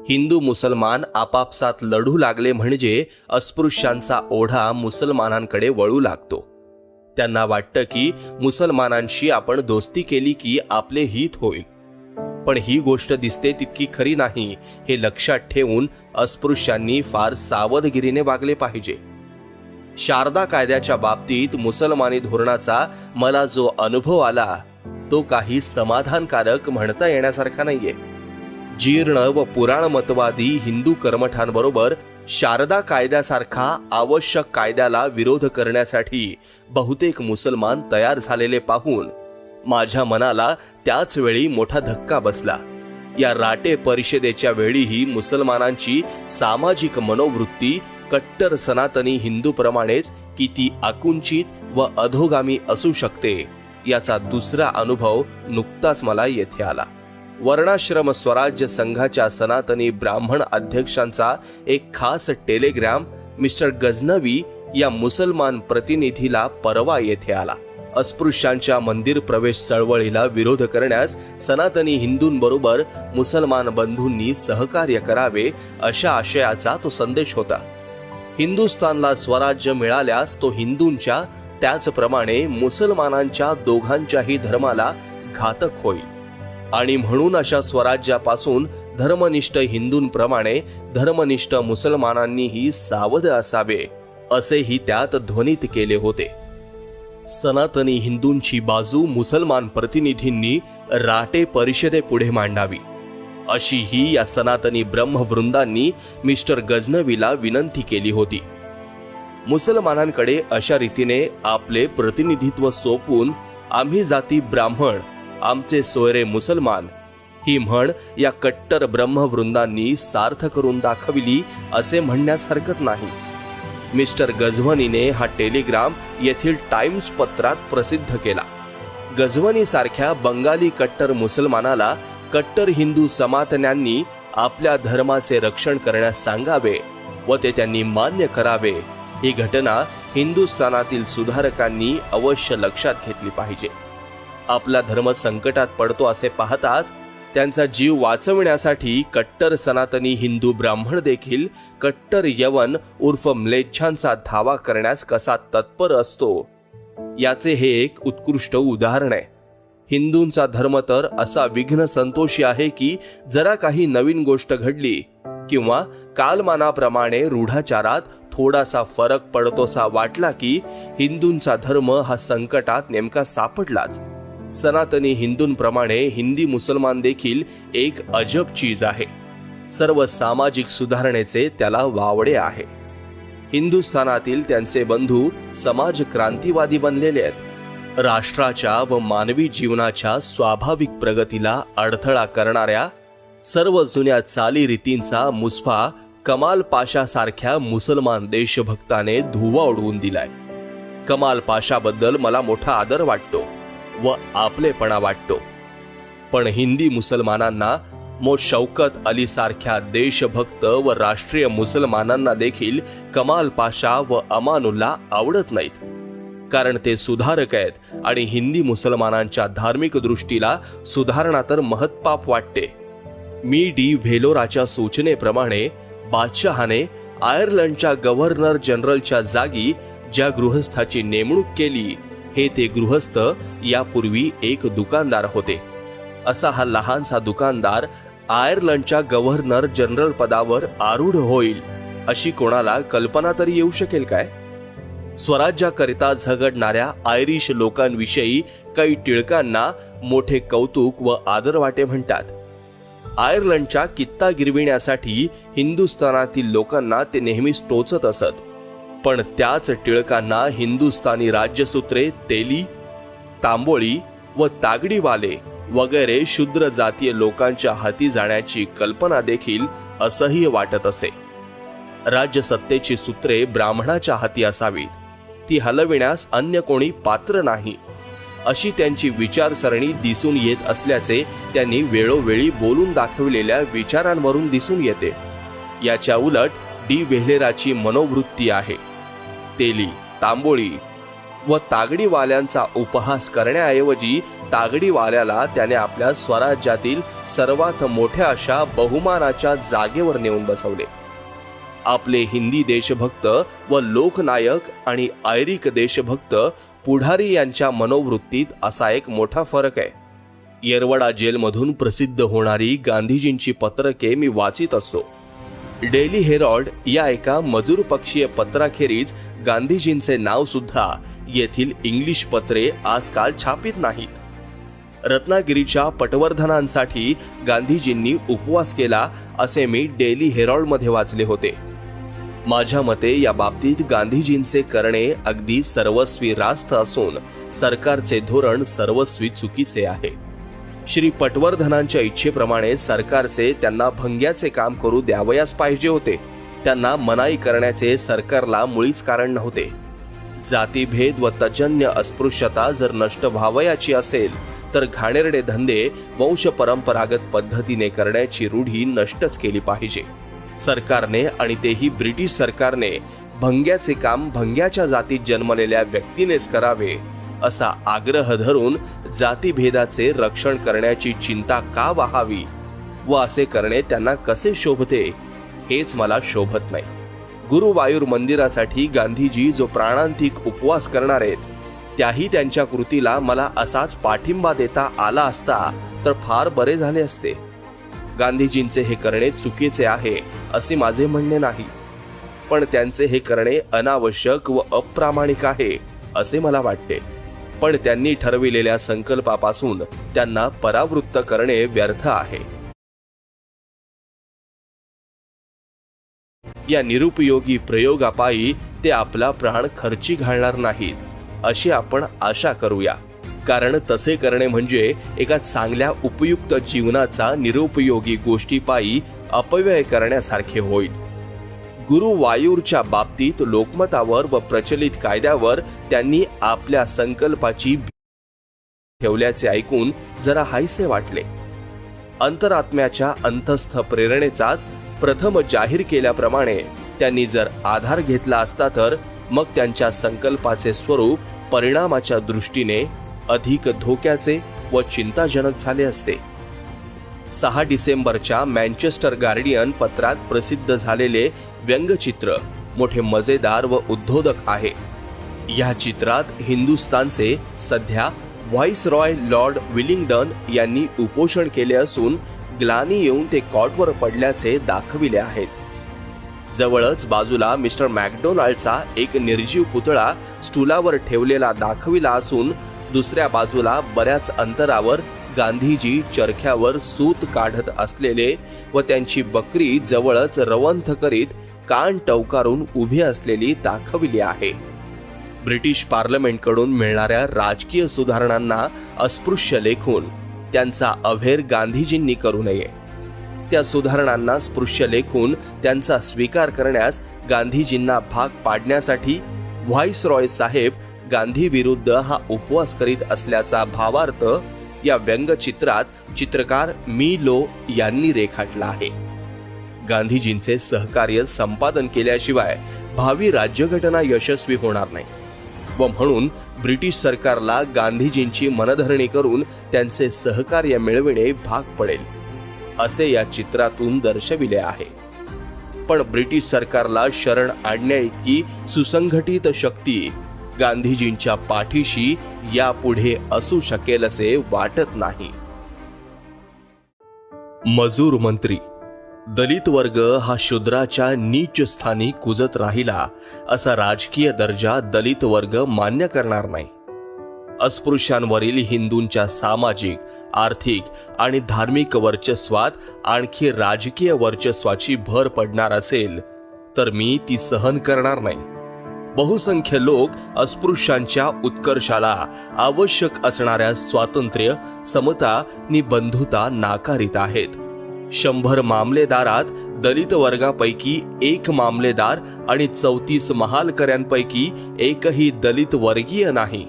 हिंदू मुसलमान आपापसात लढू लागले म्हणजे अस्पृश्यांचा ओढा मुसलमानांकडे वळू लागतो. त्यांना वाटतं की मुसलमानांशी आपण दोस्ती केली की आपले हित होईल. पण ही गोष्ट दिसते तितकी खरी नाही हे लक्षात ठेवून अस्पृश्यांनी फार सावधगिरीने वागले पाहिजे. शारदा कायद्याच्या बाबतीत मुसलमानी धोरणाचा मला जो अनुभव आला तो काही समाधानकारक म्हणता येण्यासारखा नाहीये. जीर्ण व पुराणमतवादी हिंदू कर्मठांबरोबर शारदा कायद्यासारखा आवश्यक कायद्याला विरोध करण्यासाठी बहुतेक मुसलमान तयार झालेले पाहून माझ्या मनाला त्याच वेळी मोठा धक्का बसला. या राटे परिषदेच्या वेळीही मुसलमानांची सामाजिक मनोवृत्ती कट्टर सनातनी हिंदूप्रमाणेच किती आकुंचित व अधोगामी असू शकते याचा दुसरा अनुभव नुकताच मला येथे आला. वर्णाश्रम स्वराज्य संघाच्या सनातनी ब्राह्मण अध्यक्षांचा एक खास टेलिग्राम मिस्टर गझनवी या मुसलमान प्रतिनिधीला परवा येथे आला. अस्पृश्यांच्या मंदिर प्रवेश चळवळीला विरोध करण्यास सनातनी हिंदूंबरोबर मुसलमान बंधूंनी सहकार्य करावे अशा आशयाचा तो संदेश होता. हिंदुस्थानला स्वराज्य मिळाल्यास तो हिंदूंच्या त्याचप्रमाणे मुसलमानांच्या दोघांच्याही धर्माला घातक होईल आणि म्हणून अशा स्वराज्यापासून धर्मनिष्ठ हिंदूंप्रमाणे धर्मनिष्ठ मुसलमानांनीही सावध असावे असेही त्यात ध्वनित केले होते. सनातनी हिंदूंची बाजू मुसलमान प्रतिनिधींनी राटे परिषदेपुढे मांडावी अशी ही या सनातनी ब्रह्मवृंदांनी मिस्टर गझनवीला विनंती केली होती. मुसलमानांकडे अशा रीतीने आपले प्रतिनिधित्व सोपवून आम्ही जाती ब्राह्मण आमचे सोयरे मुसलमान ही म्हण या कट्टर ब्रह्मवृंदांनी सार्थ करून दाखविली असे म्हणण्यास हरकत नाही. मिस्टर गझवनीने हा टेलिग्राम येथील टाइम्स पत्रात प्रसिद्ध केला. गझवनी सारख्या बंगाली कट्टर मुसलमानाला कट्टर हिंदू समातन्यांनी आपल्या धर्माचे रक्षण करण्यास सांगावे व ते त्यांनी मान्य करावे ही घटना हिंदुस्थानातील सुधारकांनी अवश्य लक्षात घेतली पाहिजे. आपला धर्म संकटात पडतो असे पाहताच त्यांचा जीव वाचविण्यासाठी कट्टर सनातनी हिंदू ब्राह्मण देखील कट्टर यवन उर्फ म्लेच्छांचा धावा करण्यास कसा तत्पर असतो याचे हे एक उत्कृष्ट उदाहरण आहे. हिंदूंचा धर्म तर असा विघ्न संतोषी आहे की जरा काही नवीन गोष्ट घडली किंवा कालमानाप्रमाणे रूढाचारात थोडासा फरक पडतोसा वाटला की हिंदूंचा धर्म हा संकटात नेमका सापडलाच. सनातनी हिंदूंप्रमाणे हिंदी मुसलमान देखील एक अजब चीज आहे. सर्व सामाजिक सुधारणेचे त्याला वावडे आहे. हिंदुस्थानातील त्यांचे बंधू समाज क्रांतिवादी बनलेले आहेत. राष्ट्राच्या व मानवी जीवनाच्या स्वाभाविक प्रगतीला अडथळा करणाऱ्या सर्व जुन्या चालीरीतींचा मुसफा कमाल पाशा सारख्या मुसलमान देशभक्ताने धुव्वा उडवून दिलाय. कमाल पाशाबद्दल मला मोठा आदर वाटतो व आपलेपणा वाटतो. पण हिंदी मुसलमानांना शौकत अली सारख्या देशभक्त व राष्ट्रीय मुसलमानांना देखील कमाल पाशा व अमानुल्ला आवडत नाहीत. कारण ते सुधारक आहेत आणि हिंदी मुसलमानांच्या धार्मिक दृष्टीला सुधारणा तर महत्पाप वाटते. मी डी व्हेलोराच्या सूचनेप्रमाणे बादशहाने आयर्लंडच्या गव्हर्नर जनरलच्या जागी ज्या गृहस्थाची नेमणूक केली हे ते गृहस्थ यापूर्वी एक दुकानदार होते. असा हा लहानसा दुकानदार आयर्लंडच्या गव्हर्नर जनरल पदावर आरूढ होईल अशी कोणाला कल्पना तरी येऊ शकेल काय? स्वराज्याकरिता झगडणाऱ्या आयरिश लोकांविषयी काही टिळकांना मोठे कौतुक व आदर वाटे म्हणतात. आयर्लंडच्या कित्ता गिरविण्यासाठी हिंदुस्थानातील लोकांना ते नेहमीच टोचत असत. पण त्याच टिळकांना हिंदुस्थानी राज्यसूत्रे तेली, तांबोळी व तागडीवाले वगैरे शूद्र जातीय लोकांच्या हाती जाण्याची कल्पना देखील असह्य वाटत असे. राज्यसत्तेची सूत्रे ब्राह्मणाच्या हाती असावीत, ती हलविण्यास अन्य कोणी पात्र नाही अशी त्यांची विचारसरणी दिसून येत असल्याचे त्यांनी वेळोवेळी बोलून दाखवलेल्या विचारांवरून दिसून येते. याच्या उलट डी व्हेलेराची मनोवृत्ती आहे. तेली, तांबोळी व तागडीवाल्यांचा उपहास करण्याऐवजी तागडीवाल्याला त्याने आपल्या स्वराज्यातील सर्वात मोठ्या अशा बहुमानाच्या जागेवर नेऊन बसवले. आपले हिंदी देशभक्त व लोकनायक आणि आयरिक देशभक्त पुढारी यांच्या मनोवृत्तीत असा एक मोठा फरक आहे. येरवडा जेलमधून प्रसिद्ध होणारी गांधीजींची पत्रके मी वाचित असतो. डेली हेरॉल्ड या एका मजूर पक्षीय पत्राखेरीज गांधीजींचे नाव सुद्धा येथील इंग्लिश पत्रे आजकाल छापित नाहीत. रत्नागिरीच्या पटवर्धनांसाठी गांधीजींनी उपवास केला असे मी डेली हेरॉल्डमध्ये वाचले होते. माझ्या मते या बाबतीत गांधीजींचे करणे अगदी सर्वस्वी रास्त असून सरकारचे धोरण सर्वस्वी चुकीचे आहे. श्री पटवर्धनांच्या इच्छेप्रमाणे सरकारचे त्यांना भंग्याचे काम करू द्यावयास पाहिजे होते. त्यांना मनाई करण्याचे सरकारला मुळीच कारण नव्हते. जातीभेद व तजन्य अस्पृश्यता जर नष्ट व्हावयाची असेल तर घाणेरडे धंदे वंश परंपरागत पद्धतीने करण्याची रूढी नष्टच केली पाहिजे. सरकारने आणि तेही ब्रिटिश सरकारने भंग्याचे काम भंग्याच्या जातीत जन्मलेल्या व्यक्तीनेच करावे असा आग्रह धरून जातीभेदाचे रक्षण करण्याची चिंता का वाहावी व असे करणे त्यांना कसे शोभते हेच मला शोभत नाही. गुरुवायूर मंदिरासाठी गांधीजी जो प्राणांतिक उपवास करणार आहेत त्याही त्यांच्या कृतीला मला असाच पाठिंबा देता आला असता तर फार बरे झाले असते. गांधीजींचे हे करणे चुकीचे आहे असे माझे म्हणणे नाही, पण त्यांचे हे करणे अनावश्यक व अप्रामाणिक आहे असे मला वाटते. पण त्यांनी ठरविलेल्या संकल्पापासून त्यांना परावृत्त करणे व्यर्थ आहे. या निरुपयोगी प्रयोगापायी ते आपला प्राण खर्ची घालणार नाहीत अशी आपण आशा करूया, कारण तसे करणे म्हणजे एका चांगल्या उपयुक्त जीवनाचा निरुपयोगी गोष्टीपायी अपव्यय करण्यासारखे होईल. गुरुवायूरच्या बाबतीत लोकमतावर व प्रचलित कायद्यावर त्यांनी आपल्या संकल्पाची ठेवल्याचे ऐकून जरा हायसे वाटले. अंतरात्म्याच्या अंतस्थ प्रेरणेचाच प्रथम जाहीर केल्याप्रमाणे त्यांनी जर आधार घेतला असता तर मग त्यांच्या संकल्पाचे स्वरूप परिणामाच्या दृष्टीने अधिक धोक्याचे व चिंताजनक झाले असते. 6 डिसेंबरच्या मँचेस्टर गार्डियन पत्रात प्रसिद्ध झालेले व्यंगचित्र मोठे मजेदार व उद्बोधक आहे. या चित्रात हिंदुस्थानचे सध्या व्हाईसरॉय लॉर्ड विलिंग्डन यांनी उपोषण केले असून ग्लानी येऊन ते कॉटवर पडल्याचे दाखविले आहेत. जवळच बाजूला मिस्टर मॅकडोनाल्डचा एक निर्जीव पुतळा स्टूलावर ठेवलेला दाखविला असून दुसऱ्या बाजूला बऱ्याच अंतरावर गांधीजी चरख्यावर सूत काढत असलेले व त्यांची बकरी जवळच रवंथ करीत कान टवकारून उभी असलेली दाखविली आहे. ब्रिटिश पार्लमेंटकडून मिळणाऱ्या राजकीय सुधारणांना अस्पृश्य लेखून त्यांचा अभेर गांधीजींनी करू नये. त्या सुधारणांना स्पृश्य लेखून त्यांचा स्वीकार करण्यास गांधीजींना भाग पाडण्यासाठी व्हाईसरॉय साहेब गांधी विरुद्ध हा उपवास करीत असल्याचा भावार्थ या व्यंगचित्रात चित्रकार मी लो यांनी रेखाटला आहे. गांधीजींचे सहकार्य संपादन केल्याशिवाय भावी राज्यघटना यशस्वी होणार नाही व म्हणून ब्रिटिश सरकारला गांधीजींची मनधरणी करून त्यांचे सहकार्य मिळविणे भाग पडेल असे या चित्रातून दर्शविले आहे. पण ब्रिटिश सरकारला शरण आणण्याइतकी सुसंघटित शक्ती गांधीजींच्या पाठीशी यापुढे असू शकेल असे वाटत नाही. मजूर मंत्री दलित वर्ग हा शूद्राच्या नीच स्थानी कुजत राहिला असा राजकीय दर्जा दलित वर्ग मान्य करणार नाही. अस्पृश्यांवरील हिंदूंच्या सामाजिक, आर्थिक आणि धार्मिक वर्चस्वात आणखी राजकीय वर्चस्वाची भर पडणार असेल तर मी ती सहन करणार नाही. बहुसंख्य लोक अस्पृश्यांच्या उत्कर्षाला आवश्यक असणाऱ्या स्वातंत्र्य, समता नि बंधुता नाकारित आहेत. 100 मामलेदारात दलित वर्गापैकी 1 मामलेदार आणि 34 महालकऱ्यांपैकी एकही दलित वर्गीय नाही.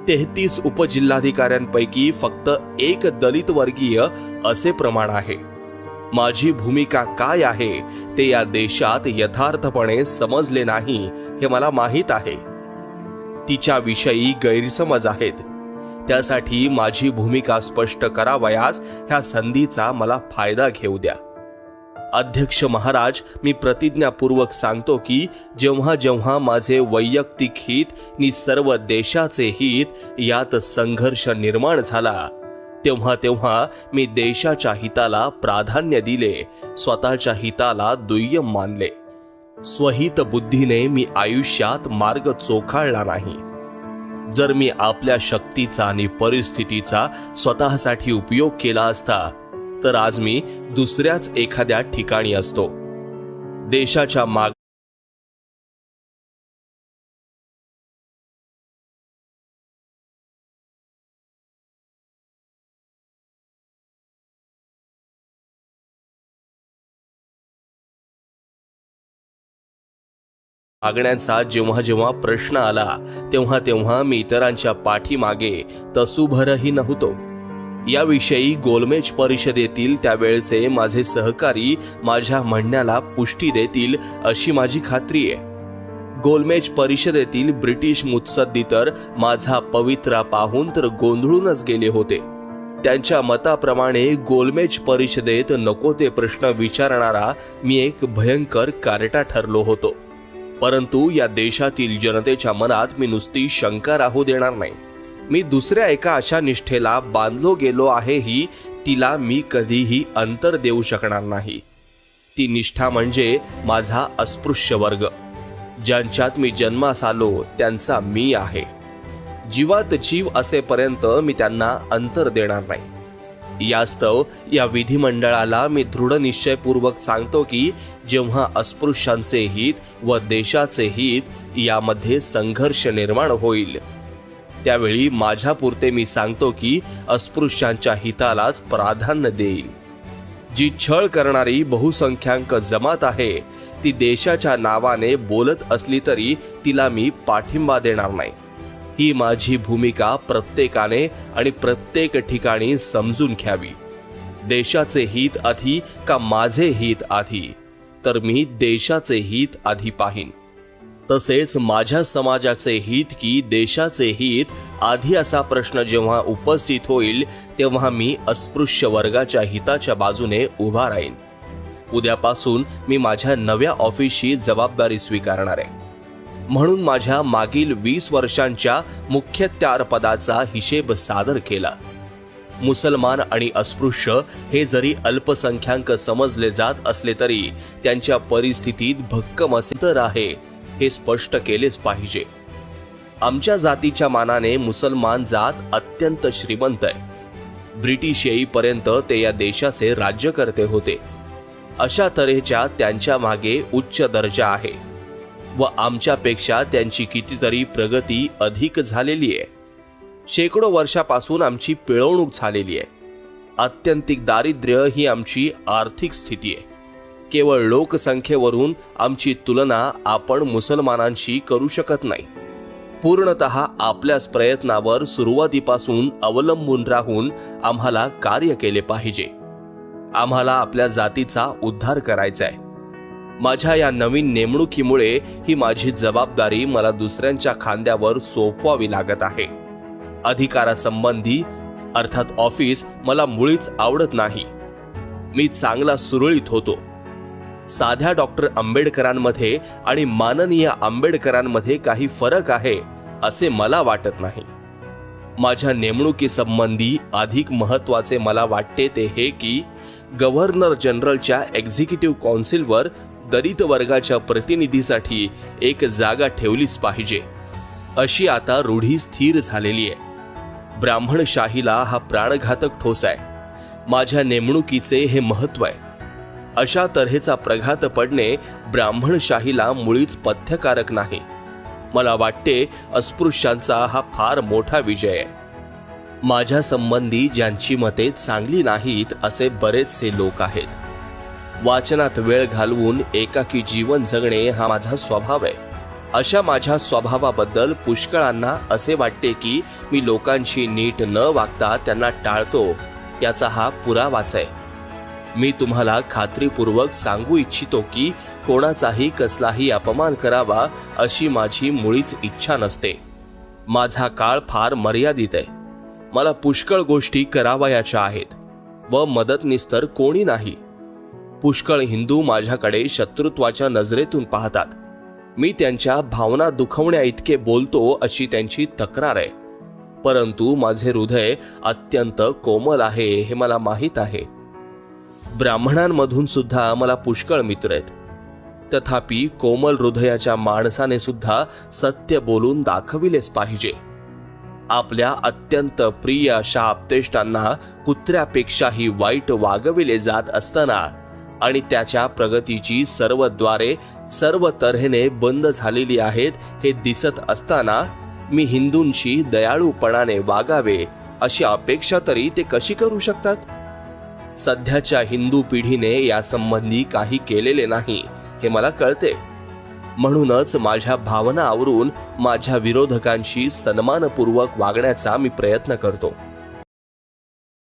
33 उपजिल्हाधिकाऱ्यांपैकी फक्त 1 दलित वर्गीय असे प्रमाण आहे. माझी भूमिका काय आहे ते या देशात यथार्थपणे समजले नाही हे मला माहीत आहे. तिच्याविषयी गैरसमज आहेत. त्यासाठी माझी भूमिका स्पष्ट करावयास ह्या संधीचा मला फायदा घेऊ द्या. अध्यक्ष महाराज, मी प्रतिज्ञापूर्वक सांगतो की जेव्हा जेव्हा माझे वैयक्तिक हित नि सर्व देशाचे हित यात संघर्ष निर्माण झाला, तेव्हा तेव्हा मी देशाच्या हिताला प्राधान्य दिले, स्वतःच्या हिताला दुय्यम मानले. स्वहित बुद्धीने मी आयुष्यात मार्ग चोखाळला नाही. जर मी आपल्या शक्तीचा आणि परिस्थितीचा स्वतःसाठी उपयोग केला असता तर आज मी दुसऱ्याच एखाद्या ठिकाणी असतो. देशाच्या मागण्यांचा जेव्हा जेव्हा प्रश्न आला तेव्हा तेव्हा मी इतरांच्या पाठीमागे तसूभरही नव्हतो. याविषयी गोलमेज परिषदेतील त्यावेळचे माझे सहकारी माझ्या म्हणण्याला पुष्टी देतील अशी माझी खात्री आहे. गोलमेज परिषदेतील ब्रिटिश मुत्सद्दी तर माझा पवित्रा पाहून तर गोंधळूनच गेले होते. त्यांच्या मताप्रमाणे गोलमेज परिषदेत नको ते प्रश्न विचारणारा मी एक भयंकर कारटा ठरलो होतो. परंतु या देशातील जनतेच्या मनात मी नुसती शंका राहू देणार नाही. मी दुसऱ्या एका अशा निष्ठेला बांधलो गेलो आहे ही तिला मी कधीही अंतर देऊ शकणार नाही. ती निष्ठा म्हणजे माझा अस्पृश्य वर्ग. ज्यांच्यात मी जन्मास आलो त्यांचा मी आहे. जीवात जीव असेपर्यंत मी त्यांना अंतर देणार नाही. यास्तव या विधिमंडळाला मी दृढ निश्चयपूर्वक सांगतो की जेव्हा अस्पृश्यांचे हित व देशाचे हित यामध्ये संघर्ष निर्माण होईल त्यावेळी माझ्यापुरते मी सांगतो की अस्पृश्यांच्या हितालाच प्राधान्य देईल. जी छळ करणारी बहुसंख्याक जमात आहे ती देशाच्या नावाने बोलत असली तरी तिला मी पाठिंबा देणार नाही. ही माझी भूमिका प्रत्येकाने आणि प्रत्येक ठिकाणी समजून घ्यावी. देशाचे हित आधी का माझे हित आधी, तर मी देशाचे हित आधी पाहीन. तसेच माझ्या समाजाचे हित की देशाचे हित आधी असा प्रश्न जेव्हा उपस्थित होईल तेव्हा मी अस्पृश्य वर्गाच्या हिताच्या बाजूने उभा राहीन. उद्यापासून मी माझ्या नव्या ऑफिसची जबाबदारी स्वीकारणार आहे. म्हणून माझ्या मागील 20 वर्षांच्या मुख्यत्यार पदाचा हिशेब सादर केला. मुसलमान आणि अस्पृश्य हे जरी अल्पसंख्याक समजले जात असले तरी त्यांच्या परिस्थितीत भक्कम अंतर आहे हे स्पष्ट केलेच पाहिजे. आमच्या जातीच्या मानाने मुसलमान जात अत्यंत श्रीमंत आहे. ब्रिटिश येईपर्यंत ते या देशाचे राज्यकर्ते होते. अशा तऱ्हेच्या त्यांच्या मागे उच्च दर्जा आहे व आमच्यापेक्षा त्यांची कितीतरी प्रगती अधिक झालेली आहे. शेकडो वर्षापासून आमची पिळवणूक झालेली आहे. आत्यंतिक दारिद्र्य ही आमची आर्थिक स्थिती आहे. केवळ लोकसंख्येवरून आमची तुलना आपण मुसलमानांशी करू शकत नाही. पूर्णतः आपल्याच प्रयत्नावर सुरुवातीपासून अवलंबून राहून आम्हाला कार्य केले पाहिजे. आम्हाला आपल्या जातीचा उद्धार करायचा आहे. माझ्या या नवीन नेमणुकीमुळे ही माझी जबाबदारी मला दुसऱ्यांच्या खांद्यावर सोपवावी लागत आहे. अधिकारासंबंधी अर्थात ऑफिस मला मुळीच आवडत नाही. मी चांगला सुरळीत होतो. साध्या डॉक्टर आंबेडकरांमध्ये आणि माननीय आंबेडकरांमध्ये काही फरक आहे असे मला वाटत नाही. माझ्या नेमणुकीसंबंधी अधिक महत्त्वाचे मला वाटते ते हे की गव्हर्नर जनरलच्या एक्झिक्युटिव्ह काउन्सिलवर दलित वर्गाच्या प्रतिनिधीसाठी एक जागा ठेवलीच पाहिजे अशी आता रूढी स्थिर झालेली आहे. ब्राह्मणशाहीला हा प्राणघातक ठोस आहे. माझ्या नेमणुकीचे हे महत्त्व आहे. अशा तऱ्हेचा प्रघात पडणे ब्राह्मणशाहीला मुळीच पथ्यकारक नाही. मला वाटते अस्पृश्यांचा हा फार मोठा विजय आहे. माझ्या संबंधी ज्यांची मते चांगली नाहीत असे बरेचसे लोक आहेत. वाचनात वेळ घालवून एकाकी जीवन जगणे हा माझा स्वभाव आहे. अशा माझ्या स्वभावाबद्दल पुष्कळांना असे वाटते की मी लोकांशी नीट न वागता त्यांना टाळतो. याचा हा पुरावाच आहे. मी तुम्हाला खात्रीपूर्वक सांगू इच्छितो की कोणाचाही कसलाही अपमान करावा अशी माझी मुळीच इच्छा नसते. माझा काळ फार मर्यादित आहे. मला पुष्कळ गोष्टी करावयाच्या आहेत व मदतनीस तर कोणी नाही. पुष्कळ हिंदू माझ्याकडे शत्रुत्वाच्या नजरेतून पाहतात. मी त्यांच्या भावना दुखवण्या इतके बोलतो अशी त्यांची तक्रार आहे. परंतु माझे हृदय अत्यंत कोमल आहे हे मला माहीत आहे. ब्राह्मणांमधून सुद्धा मला पुष्कळ मित्र आहेत. तथापि कोमल हृदयाच्या माणसाने सुद्धा सत्य बोलून दाखविलेच पाहिजे. आपल्या अत्यंत प्रिय अशा आप्तेष्टांना कुत्र्यापेक्षाही वाईट वागविले जात असताना आणि त्याच्या प्रगतीची सर्व द्वारे सर्व तऱ्हेने बंद झालेली आहेत हे दिसत असताना मी हिंदूंशी दयाळूपणाने वागावे अशी अपेक्षा तरी ते कशी करू शकतात? सध्याच्या हिंदू पिढीने यासंबंधी काही केलेले नाही हे मला कळते. म्हणूनच माझ्या भावना आवरून माझ्या विरोधकांशी सन्मानपूर्वक वागण्याचा मी प्रयत्न करतो.